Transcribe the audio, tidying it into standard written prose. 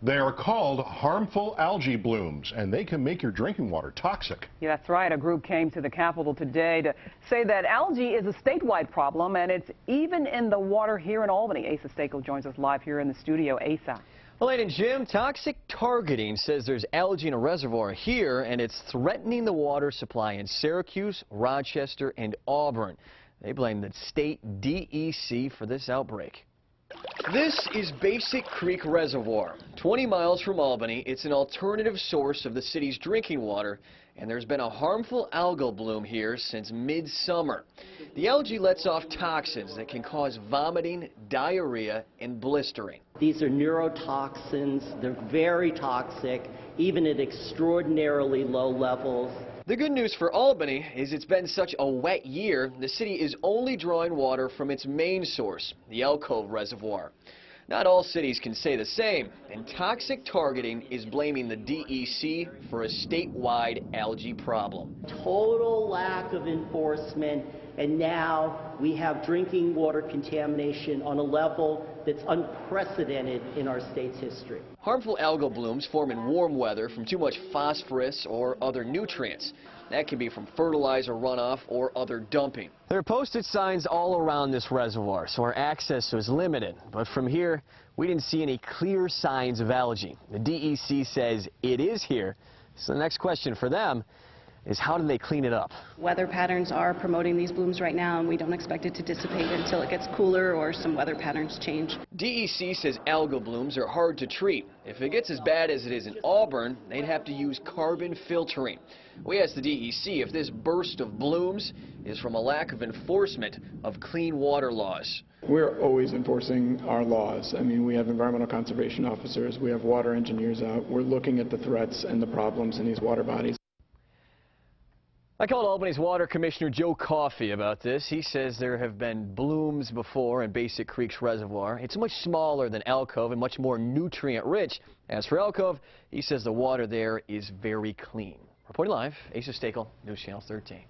They are called harmful algae blooms, and they can make your drinking water toxic. Yeah, that's right. A group came to the Capitol today to say that algae is a statewide problem, and it's even in the water here in Albany. Asa Stako joins us live here in the studio. Asa. Well, and Jim, toxic targeting says there's algae in a reservoir here, and it's threatening the water supply in Syracuse, Rochester, and Auburn. They blame the state DEC for this outbreak. This is Basic Creek Reservoir. 20 miles from Albany, it's an alternative source of the city's drinking water, and there's been a harmful algal bloom here since midsummer. The algae lets off toxins that can cause vomiting, diarrhea, and blistering. These are neurotoxins. They're very toxic, even at extraordinarily low levels. The good news for Albany is it's been such a wet year, the city is only drawing water from its main source, the Alcove Reservoir. Not all cities can say the same, and toxic targeting is blaming the DEC for a statewide algae problem. Total lack of enforcement, and now we have drinking water contamination on a level that's unprecedented in our state's history. Harmful algal blooms form in warm weather from too much phosphorus or other nutrients. That can be from fertilizer runoff or other dumping. There are posted signs all around this reservoir, so our access was limited. But from here, we didn't see any clear signs of algae. The DEC says it is here. So the next question for them is, how do they clean it up? Weather patterns are promoting these blooms right now, and we don't expect it to dissipate until it gets cooler or some weather patterns change. DEC says algal blooms are hard to treat. If it gets as bad as it is in Auburn, they'd have to use carbon filtering. We asked the DEC if this burst of blooms is from a lack of enforcement of clean water laws. We're always enforcing our laws. I mean, we have environmental conservation officers, we have water engineers out. We're looking at the threats and the problems in these water bodies. I called Albany's Water Commissioner Joe Coffey about this. He says there have been blooms before in Basic Creek's reservoir. It's much smaller than Alcove and much more nutrient-rich. As for Alcove, he says the water there is very clean. Reporting live, Asa Stako, News Channel 13.